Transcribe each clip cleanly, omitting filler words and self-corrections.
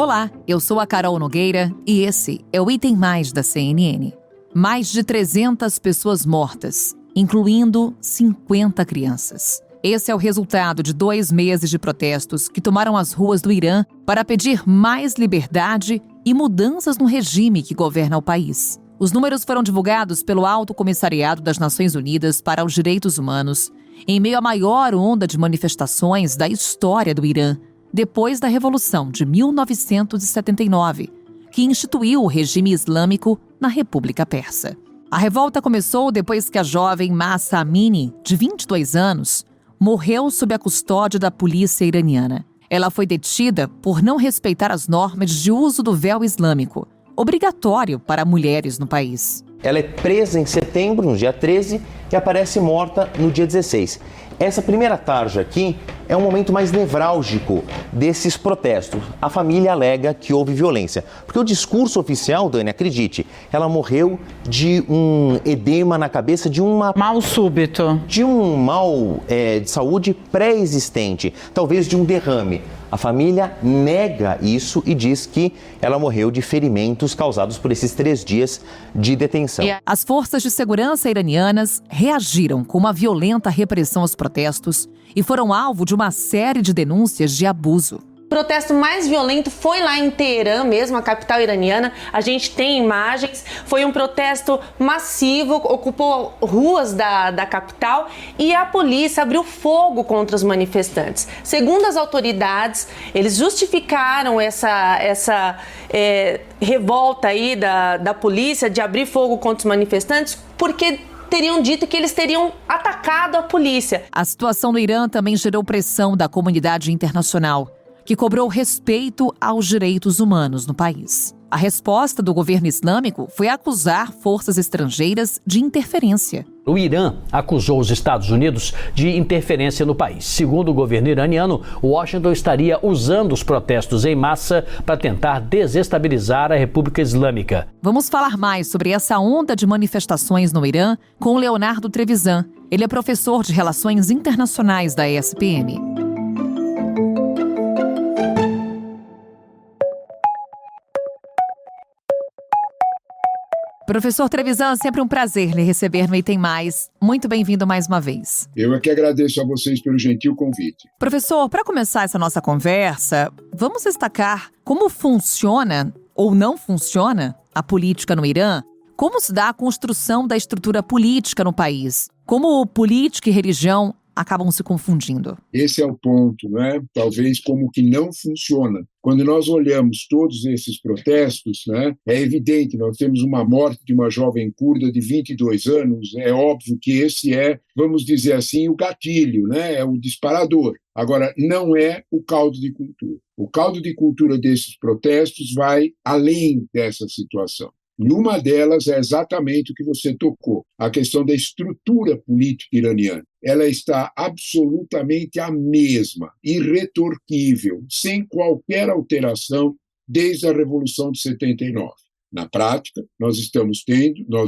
Olá, eu sou a Carol Nogueira e esse é o Item Mais da CNN. Mais de 300 pessoas mortas, incluindo 50 crianças. Esse é o resultado de 2 meses de protestos que tomaram as ruas do Irã para pedir mais liberdade e mudanças no regime que governa o país. Os números foram divulgados pelo Alto Comissariado das Nações Unidas para os Direitos Humanos em meio à maior onda de manifestações da história do Irã, depois da Revolução de 1979, que instituiu o regime islâmico na República Persa. A revolta começou depois que a jovem Mahsa Amini, de 22 anos, morreu sob a custódia da polícia iraniana. Ela foi detida por não respeitar as normas de uso do véu islâmico, obrigatório para mulheres no país. Ela é presa em setembro, no dia 13, e aparece morta no dia 16. Essa primeira tarja aqui é um momento mais nevrálgico desses protestos. A família alega que houve violência. Porque o discurso oficial, Dani, acredite, ela morreu de um edema na cabeça, de uma... mal súbito. De um mal de saúde pré-existente, talvez de um derrame. A família nega isso e diz que ela morreu de ferimentos causados por esses 3 dias de detenção. As forças de segurança iranianas reagiram com uma violenta repressão aos protestos e foram alvo de uma série de denúncias de abuso. O protesto mais violento foi lá em Teherã mesmo, a capital iraniana. A gente tem imagens. Foi um protesto massivo, ocupou ruas da capital e a polícia abriu fogo contra os manifestantes. Segundo as autoridades, eles justificaram essa revolta aí da polícia de abrir fogo contra os manifestantes porque teriam dito que eles teriam atacado a polícia. A situação no Irã também gerou pressão da comunidade internacional, que cobrou respeito aos direitos humanos no país. A resposta do governo islâmico foi acusar forças estrangeiras de interferência. O Irã acusou os Estados Unidos de interferência no país. Segundo o governo iraniano, Washington estaria usando os protestos em massa para tentar desestabilizar a República Islâmica. Vamos falar mais sobre essa onda de manifestações no Irã com Leonardo Trevisan. Ele é professor de Relações Internacionais da ESPM. Professor Trevisan, sempre um prazer lhe receber no Item Mais. Muito bem-vindo mais uma vez. Eu é que agradeço a vocês pelo gentil convite. Professor, para começar essa nossa conversa, vamos destacar como funciona ou não funciona a política no Irã? Como se dá a construção da estrutura política no país? Como política e religião acabam se confundindo? Esse é o ponto, né? Talvez como que não funciona. Quando nós olhamos todos esses protestos, né, é evidente, nós temos uma morte de uma jovem curda de 22 anos, é óbvio que esse é, vamos dizer assim, o gatilho, né, é o disparador. Agora, não é o caldo de cultura. O caldo de cultura desses protestos vai além dessa situação. E uma delas é exatamente o que você tocou, a questão da estrutura política iraniana. Ela está absolutamente a mesma, irretorquível, sem qualquer alteração desde a Revolução de 79. Na prática, nós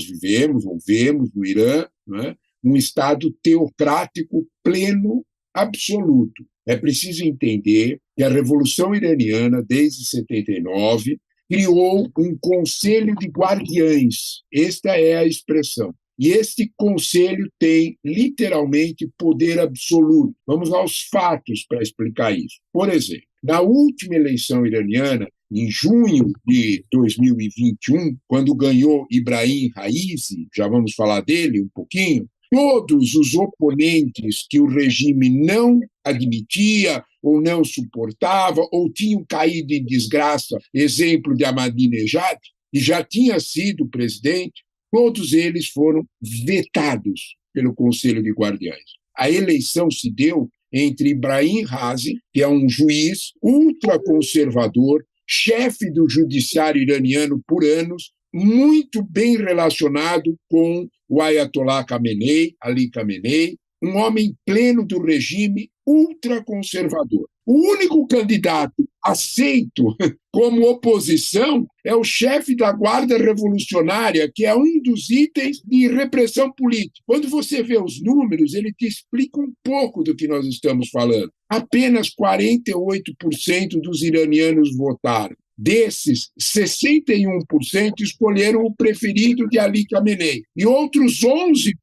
vivemos ou vemos no Irã, né, um Estado teocrático pleno, absoluto. É preciso entender que a Revolução Iraniana, desde 79, criou um conselho de guardiães. Esta é a expressão. E este conselho tem, literalmente, poder absoluto. Vamos aos fatos para explicar isso. Por exemplo, na última eleição iraniana, em junho de 2021, quando ganhou Ibrahim Raisi, já vamos falar dele um pouquinho, todos os oponentes que o regime não admitia ou não suportava ou tinham caído em desgraça, exemplo de Ahmadinejad, que já tinha sido presidente, todos eles foram vetados pelo Conselho de Guardiães. A eleição se deu entre Ibrahim Raisi, que é um juiz ultraconservador, chefe do judiciário iraniano por anos, muito bem relacionado com o Ayatollah Ali Khamenei, um homem pleno do regime ultraconservador. O único candidato aceito como oposição é o chefe da Guarda Revolucionária, que é um dos itens de repressão política. Quando você vê os números, ele te explica um pouco do que nós estamos falando. Apenas 48% dos iranianos votaram. Desses, 61% escolheram o preferido de Ali Khamenei. E outros 11%,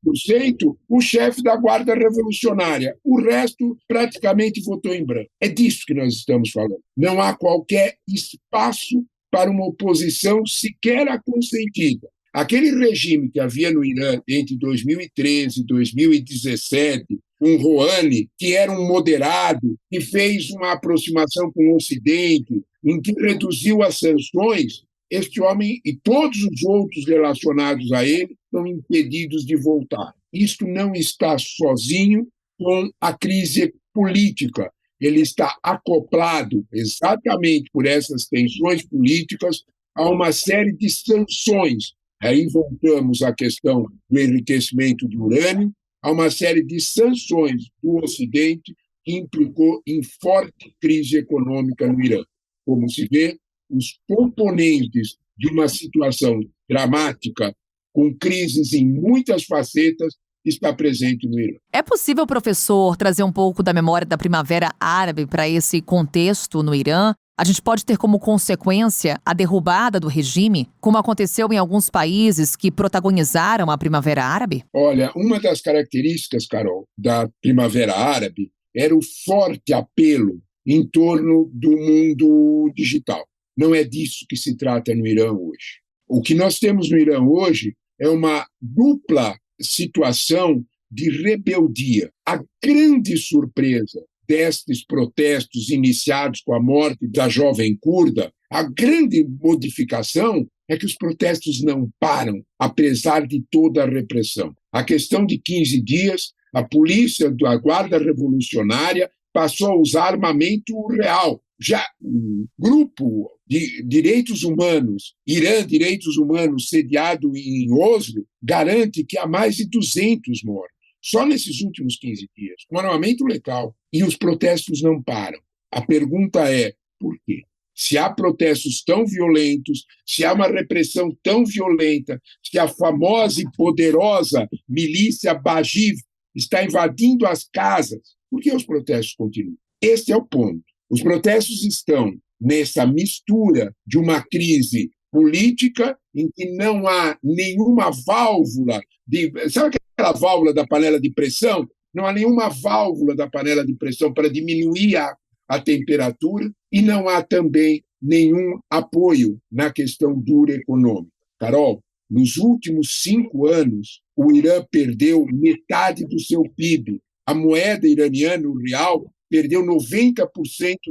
o chefe da Guarda Revolucionária. O resto praticamente votou em branco. É disso que nós estamos falando. Não há qualquer espaço para uma oposição sequer consentida. Aquele regime que havia no Irã entre 2013 e 2017, um Rouhani, que era um moderado, que fez uma aproximação com o Ocidente, em que reduziu as sanções, este homem e todos os outros relacionados a ele estão impedidos de voltar. Isto não está sozinho com a crise política. Ele está acoplado, exatamente por essas tensões políticas, a uma série de sanções. Aí voltamos à questão do enriquecimento de urânio, a uma série de sanções do Ocidente que implicou em forte crise econômica no Irã. Como se vê, os componentes de uma situação dramática, com crises em muitas facetas, está presente no Irã. É possível, professor, trazer um pouco da memória da Primavera Árabe para esse contexto no Irã? A gente pode ter como consequência a derrubada do regime, como aconteceu em alguns países que protagonizaram a Primavera Árabe? Olha, uma das características, Carol, da Primavera Árabe era o forte apelo em torno do mundo digital. Não é disso que se trata no Irã hoje. O que nós temos no Irã hoje é uma dupla situação de rebeldia. A grande surpresa destes protestos iniciados com a morte da jovem curda, a grande modificação é que os protestos não param, apesar de toda a repressão. A questão de 15 dias, a polícia da Guarda Revolucionária passou a usar armamento real. Já o grupo de direitos humanos, Irã Direitos Humanos, sediado em Oslo, garante que há mais de 200 mortos. Só nesses últimos 15 dias, com armamento letal. E os protestos não param. A pergunta é, por quê? Se há protestos tão violentos, se há uma repressão tão violenta, se a famosa e poderosa milícia Bajiv está invadindo as casas, por que os protestos continuam? Este é o ponto. Os protestos estão nessa mistura de uma crise política em que não há nenhuma válvula de... Sabe aquela válvula da panela de pressão? Não há nenhuma válvula da panela de pressão para diminuir a temperatura e não há também nenhum apoio na questão dura econômica. Carol, nos últimos 5 anos, o Irã perdeu metade do seu PIB. A moeda iraniana, o real, perdeu 90%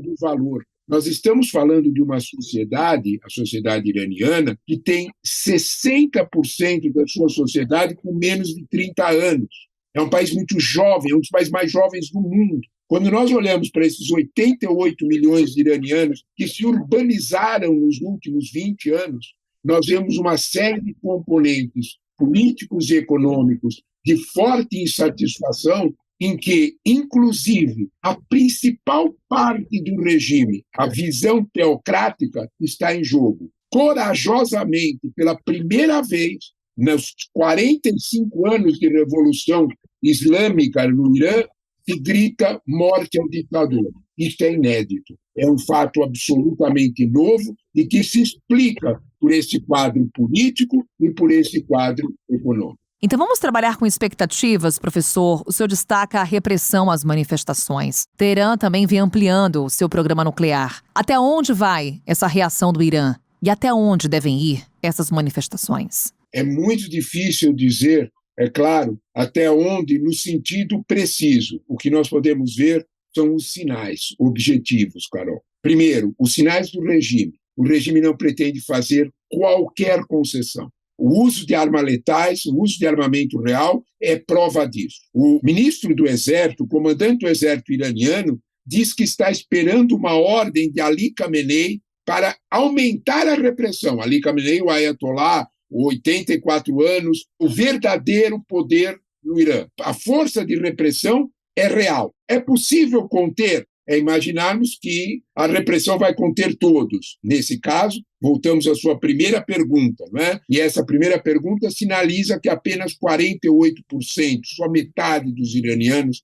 do valor. Nós estamos falando de uma sociedade, a sociedade iraniana, que tem 60% da sua sociedade com menos de 30 anos. É um país muito jovem, é um dos países mais jovens do mundo. Quando nós olhamos para esses 88 milhões de iranianos que se urbanizaram nos últimos 20 anos, nós vemos uma série de componentes políticos e econômicos de forte insatisfação em que, inclusive, a principal parte do regime, a visão teocrática, está em jogo. Corajosamente, pela primeira vez, nos 45 anos de Revolução Islâmica no Irã, se grita morte ao ditador. Isto é inédito. É um fato absolutamente novo e que se explica por esse quadro político e por esse quadro econômico. Então vamos trabalhar com expectativas, professor. O senhor destaca a repressão às manifestações. Teherã também vem ampliando o seu programa nuclear. Até onde vai essa reação do Irã? E até onde devem ir essas manifestações? É muito difícil dizer, é claro, até onde no sentido preciso. O que nós podemos ver são os sinais objetivos, Carol. Primeiro, os sinais do regime. O regime não pretende fazer qualquer concessão. O uso de armas letais, o uso de armamento real é prova disso. O ministro do Exército, o comandante do Exército iraniano, diz que está esperando uma ordem de Ali Khamenei para aumentar a repressão. Ali Khamenei, o Ayatollah, 84 anos, o verdadeiro poder no Irã. A força de repressão é real. É possível conter é imaginarmos que a repressão vai conter todos. Nesse caso, voltamos à sua primeira pergunta, né? E essa primeira pergunta sinaliza que apenas 48%, só metade dos iranianos,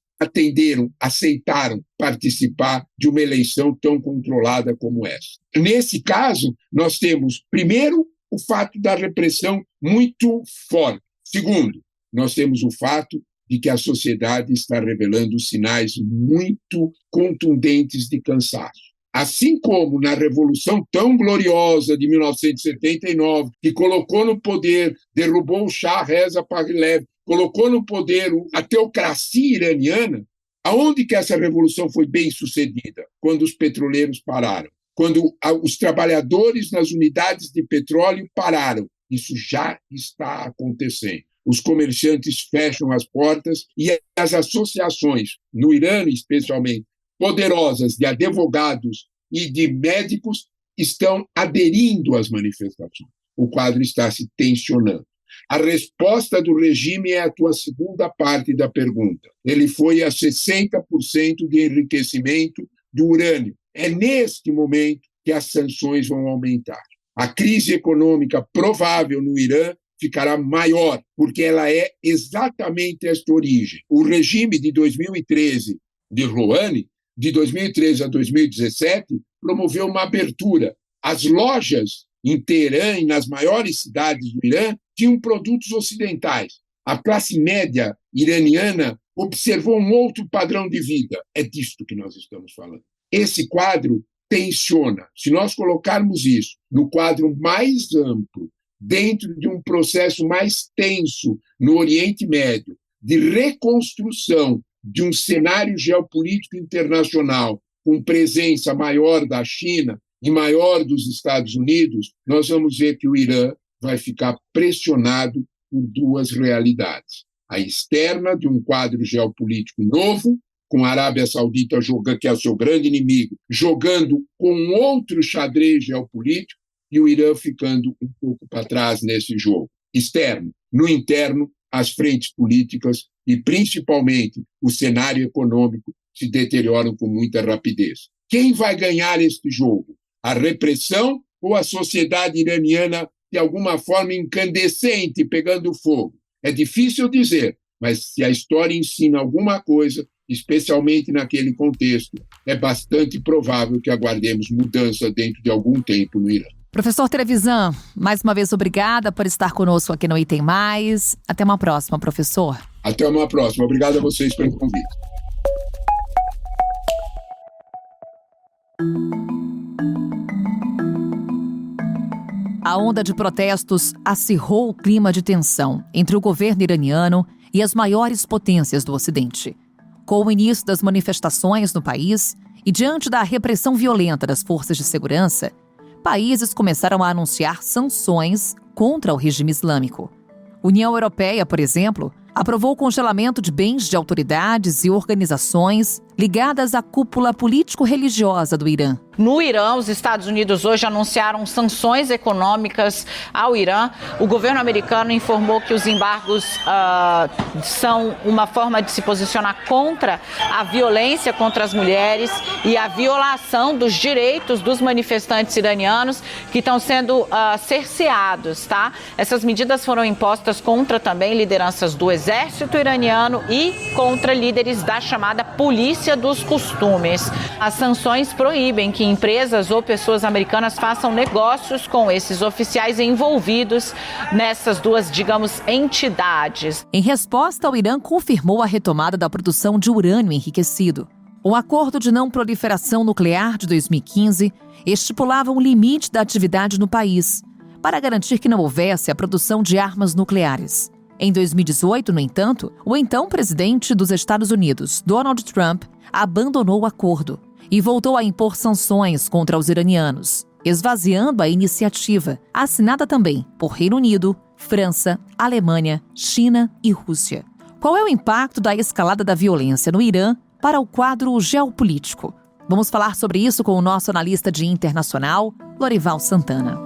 aceitaram participar de uma eleição tão controlada como essa. Nesse caso, nós temos, primeiro, o fato da repressão muito forte. Segundo, nós temos o fato de que a sociedade está revelando sinais muito contundentes de cansaço. Assim como na Revolução tão gloriosa de 1979, que colocou no poder, derrubou o Shah Reza Pahlavi, colocou no poder a teocracia iraniana, aonde que essa revolução foi bem sucedida? Quando os petroleiros pararam, quando os trabalhadores nas unidades de petróleo pararam. Isso já está acontecendo. Os comerciantes fecham as portas e as associações, no Irã especialmente, poderosas de advogados e de médicos, estão aderindo às manifestações. O quadro está se tensionando. A resposta do regime é a tua segunda parte da pergunta. Ele foi a 60% de enriquecimento do urânio. É neste momento que as sanções vão aumentar. A crise econômica provável no Irã ficará maior, porque ela é exatamente esta origem. O regime de 2013 de Rouhani, de 2013 a 2017, promoveu uma abertura. As lojas em Teherã e nas maiores cidades do Irã tinham produtos ocidentais. A classe média iraniana observou um outro padrão de vida. É disto que nós estamos falando. Esse quadro tensiona. Se nós colocarmos isso no quadro mais amplo, dentro de um processo mais tenso no Oriente Médio, de reconstrução de um cenário geopolítico internacional com presença maior da China e maior dos Estados Unidos, nós vamos ver que o Irã vai ficar pressionado por duas realidades. A externa, de um quadro geopolítico novo, com a Arábia Saudita, que é o seu grande inimigo, jogando com outro xadrez geopolítico, e o Irã ficando um pouco para trás nesse jogo. Externo. No interno, as frentes políticas e, principalmente, o cenário econômico se deterioram com muita rapidez. Quem vai ganhar este jogo? A repressão ou a sociedade iraniana, de alguma forma incandescente, pegando fogo? É difícil dizer, mas se a história ensina alguma coisa, especialmente naquele contexto, é bastante provável que aguardemos mudança dentro de algum tempo no Irã. Professor Trevisan, mais uma vez obrigada por estar conosco aqui no Item Mais. Até uma próxima, professor. Até uma próxima. Obrigado a vocês pelo convite. A onda de protestos acirrou o clima de tensão entre o governo iraniano e as maiores potências do Ocidente. Com o início das manifestações no país e diante da repressão violenta das forças de segurança, países começaram a anunciar sanções contra o regime islâmico. União Europeia, por exemplo, aprovou o congelamento de bens de autoridades e organizações ligadas à cúpula político-religiosa do Irã. No Irã, os Estados Unidos hoje anunciaram sanções econômicas ao Irã. O governo americano informou que os embargos são uma forma de se posicionar contra a violência contra as mulheres e a violação dos direitos dos manifestantes iranianos que estão sendo cerceados, tá? Essas medidas foram impostas contra também lideranças do exército iraniano e contra líderes da chamada polícia dos costumes. As sanções proíbem que empresas ou pessoas americanas façam negócios com esses oficiais envolvidos nessas duas, digamos, entidades. Em resposta, o Irã confirmou a retomada da produção de urânio enriquecido. O Acordo de Não Proliferação Nuclear de 2015 estipulava um limite da atividade no país, para garantir que não houvesse a produção de armas nucleares. Em 2018, no entanto, o então presidente dos Estados Unidos, Donald Trump, abandonou o acordo e voltou a impor sanções contra os iranianos, esvaziando a iniciativa, assinada também por Reino Unido, França, Alemanha, China e Rússia. Qual é o impacto da escalada da violência no Irã para o quadro geopolítico? Vamos falar sobre isso com o nosso analista de internacional, Lorival Santana.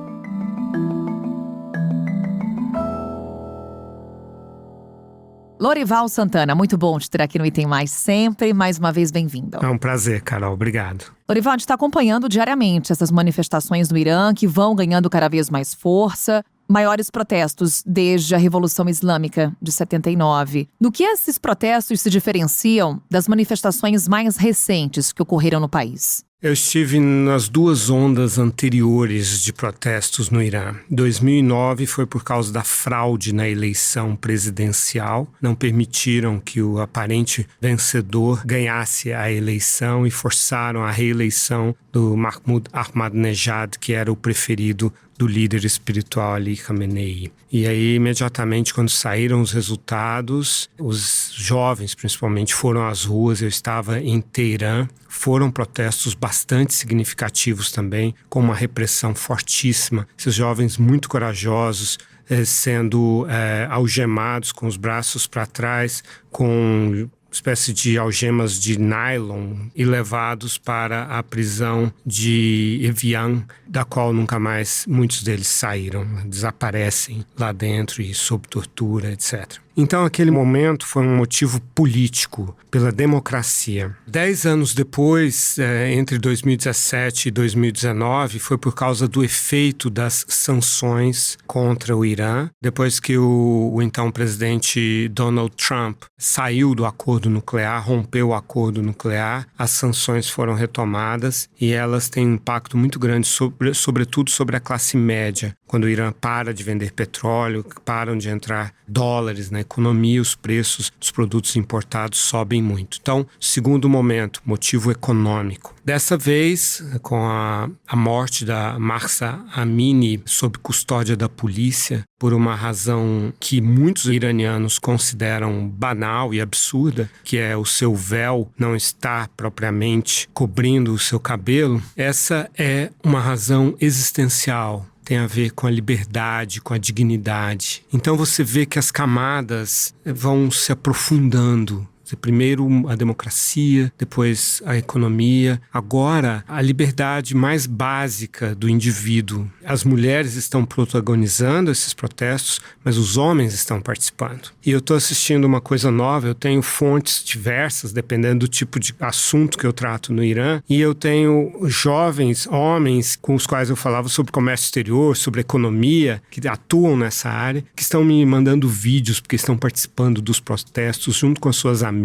Lorival Santana, muito bom te ter aqui no Item Mais sempre. Mais uma vez, bem-vindo. É um prazer, Carol. Obrigado. Lorival, a gente está acompanhando diariamente essas manifestações no Irã que vão ganhando cada vez mais força. Maiores protestos desde a Revolução Islâmica de 79. No que esses protestos se diferenciam das manifestações mais recentes que ocorreram no país? Eu estive nas duas ondas anteriores de protestos no Irã. 2009 foi por causa da fraude na eleição presidencial. Não permitiram que o aparente vencedor ganhasse a eleição e forçaram a reeleição do Mahmoud Ahmadinejad, que era o preferido do líder espiritual Ali Khamenei. E aí, imediatamente, quando saíram os resultados, os jovens, principalmente, foram às ruas. Eu estava em Teherã. Foram protestos bastante significativos também, com uma repressão fortíssima. Esses jovens muito corajosos, sendo algemados com os braços para trás, com espécie de algemas de nylon e levados para a prisão de Evian, da qual nunca mais muitos deles saíram, desaparecem lá dentro e sob tortura, etc. Então, aquele momento foi um motivo político pela democracia. 10 anos depois, entre 2017 e 2019, foi por causa do efeito das sanções contra o Irã. Depois que o então presidente Donald Trump saiu do acordo nuclear, rompeu o acordo nuclear, as sanções foram retomadas e elas têm um impacto muito grande, sobretudo sobre a classe média. Quando o Irã para de vender petróleo, param de entrar dólares na economia, os preços dos produtos importados sobem muito. Então, segundo momento, motivo econômico. Dessa vez, com a morte da Mahsa Amini sob custódia da polícia, por uma razão que muitos iranianos consideram banal e absurda, que é o seu véu não estar propriamente cobrindo o seu cabelo, essa é uma razão existencial. Tem a ver com a liberdade, com a dignidade. Então você vê que as camadas vão se aprofundando. Primeiro a democracia, depois a economia, agora a liberdade mais básica do indivíduo. As mulheres estão protagonizando esses protestos, mas os homens estão participando. E eu estou assistindo uma coisa nova, eu tenho fontes diversas, dependendo do tipo de assunto que eu trato no Irã, e eu tenho jovens, homens com os quais eu falava sobre comércio exterior, sobre economia, que atuam nessa área, que estão me mandando vídeos, porque estão participando dos protestos junto com as suas amigas,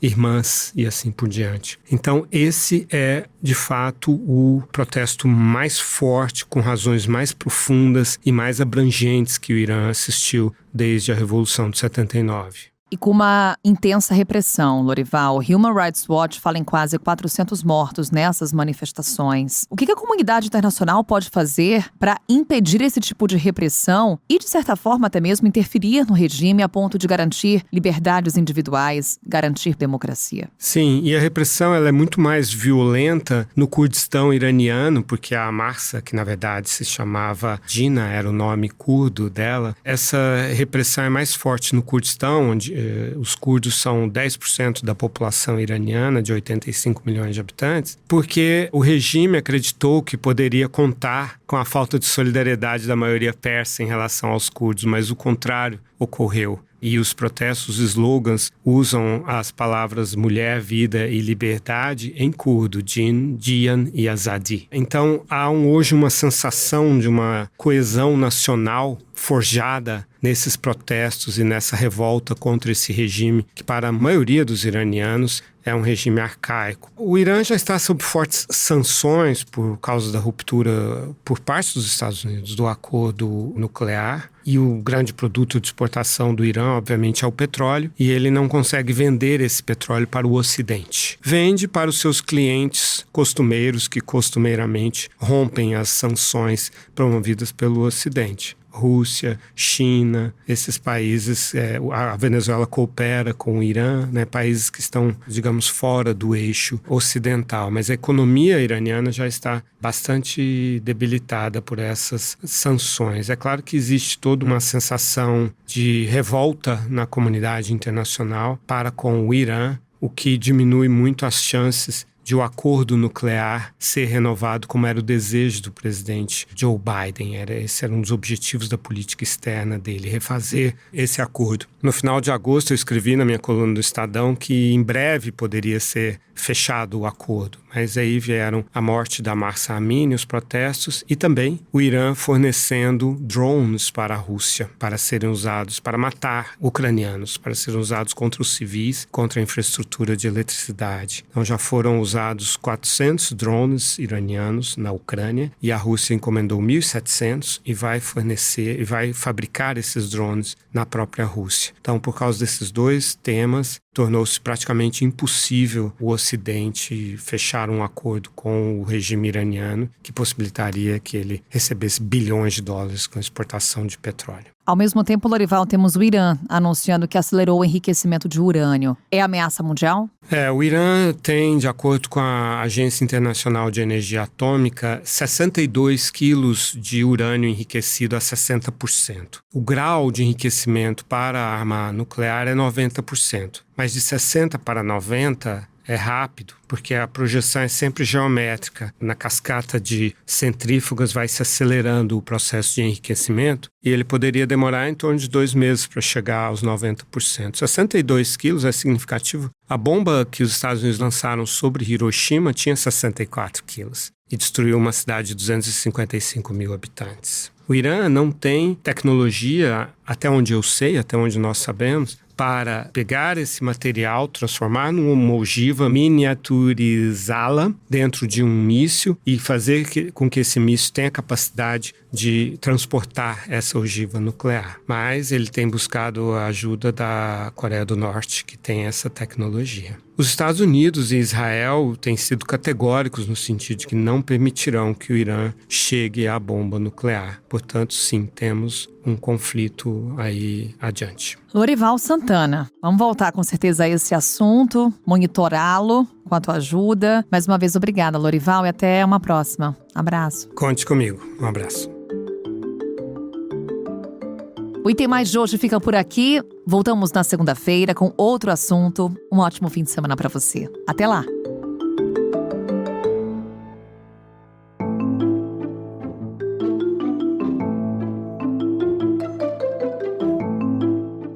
irmãs e assim por diante. Então esse é, de fato, o protesto mais forte, com razões mais profundas e mais abrangentes que o Irã assistiu desde a Revolução de 79. E com uma intensa repressão, Lorival, Human Rights Watch fala em quase 400 mortos nessas manifestações. O que a comunidade internacional pode fazer para impedir esse tipo de repressão e, de certa forma, até mesmo interferir no regime a ponto de garantir liberdades individuais, garantir democracia? Sim, e a repressão ela é muito mais violenta no Kurdistão iraniano, porque a Mahsa, que na verdade se chamava Dina, era o nome curdo dela, essa repressão é mais forte no Kurdistão, onde os curdos são 10% da população iraniana, de 85 milhões de habitantes, porque o regime acreditou que poderia contar com a falta de solidariedade da maioria persa em relação aos curdos, mas o contrário ocorreu. E os protestos, os slogans, usam as palavras mulher, vida e liberdade em curdo, Din, Dian e Azadi. Então, há hoje uma sensação de uma coesão nacional forjada nesses protestos e nessa revolta contra esse regime, que para a maioria dos iranianos é um regime arcaico. O Irã já está sob fortes sanções por causa da ruptura por parte dos Estados Unidos do acordo nuclear. E o grande produto de exportação do Irã, obviamente, é o petróleo, e ele não consegue vender esse petróleo para o Ocidente. Vende para os seus clientes costumeiros, que costumeiramente rompem as sanções promovidas pelo Ocidente. Rússia, China, esses países, a Venezuela coopera com o Irã, né, países que estão, digamos, fora do eixo ocidental. Mas a economia iraniana já está bastante debilitada por essas sanções. É claro que existe toda uma sensação de revolta na comunidade internacional para com o Irã, o que diminui muito as chances de o acordo nuclear ser renovado, como era o desejo do presidente Joe Biden. Esse era um dos objetivos da política externa dele, refazer esse acordo. No final de agosto, eu escrevi na minha coluna do Estadão que em breve poderia ser fechado o acordo, mas aí vieram a morte da Mahsa Amini, os protestos, e também o Irã fornecendo drones para a Rússia, para serem usados para matar ucranianos, para serem usados contra os civis, contra a infraestrutura de eletricidade. Então já foram usados 400 drones iranianos na Ucrânia e a Rússia encomendou 1.700 e vai fornecer e vai fabricar esses drones na própria Rússia. Então, por causa desses dois temas, tornou-se praticamente impossível o Ocidente fechar um acordo com o regime iraniano que possibilitaria que ele recebesse bilhões de dólares com a exportação de petróleo. Ao mesmo tempo, Lorival, temos o Irã anunciando que acelerou o enriquecimento de urânio. É ameaça mundial? O Irã tem, de acordo com a Agência Internacional de Energia Atômica, 62 quilos de urânio enriquecido a 60%. O grau de enriquecimento para a arma nuclear é 90%, mas de 60 para 90% é rápido, porque a projeção é sempre geométrica. Na cascata de centrífugas vai se acelerando o processo de enriquecimento e ele poderia demorar em torno de 2 meses para chegar aos 90%. 62 quilos é significativo. A bomba que os Estados Unidos lançaram sobre Hiroshima tinha 64 quilos e destruiu uma cidade de 255 mil habitantes. O Irã não tem tecnologia, até onde eu sei, até onde nós sabemos, para pegar esse material, transformar numa ogiva, miniaturizá-la dentro de um míssil e fazer com que esse míssil tenha capacidade de transportar essa ogiva nuclear. Mas ele tem buscado a ajuda da Coreia do Norte, que tem essa tecnologia. Os Estados Unidos e Israel têm sido categóricos no sentido de que não permitirão que o Irã chegue à bomba nuclear. Portanto, sim, temos um conflito aí adiante. Lorival Santana, vamos voltar com certeza a esse assunto, monitorá-lo com a tua ajuda. Mais uma vez, obrigada, Lorival, e até uma próxima. Abraço. Conte comigo. Um abraço. O Item Mais de hoje fica por aqui. Voltamos na segunda-feira com outro assunto. Um ótimo fim de semana para você. Até lá!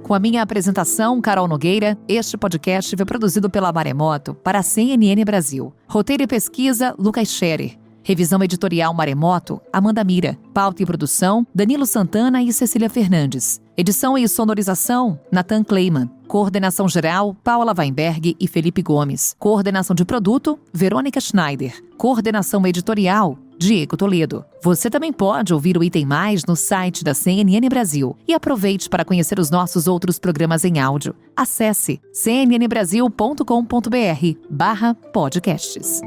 Com a minha apresentação, Carol Nogueira, este podcast foi produzido pela Maremoto para a CNN Brasil. Roteiro e pesquisa, Lucas Scherer. Revisão editorial Maremoto, Amanda Mira. Pauta e produção, Danilo Santana e Cecília Fernandes. Edição e sonorização, Nathan Kleiman. Coordenação geral, Paula Weinberg e Felipe Gomes. Coordenação de produto, Verônica Schneider. Coordenação editorial, Diego Toledo. Você também pode ouvir o Item Mais no site da CNN Brasil. E aproveite para conhecer os nossos outros programas em áudio. Acesse cnnbrasil.com.br/podcasts.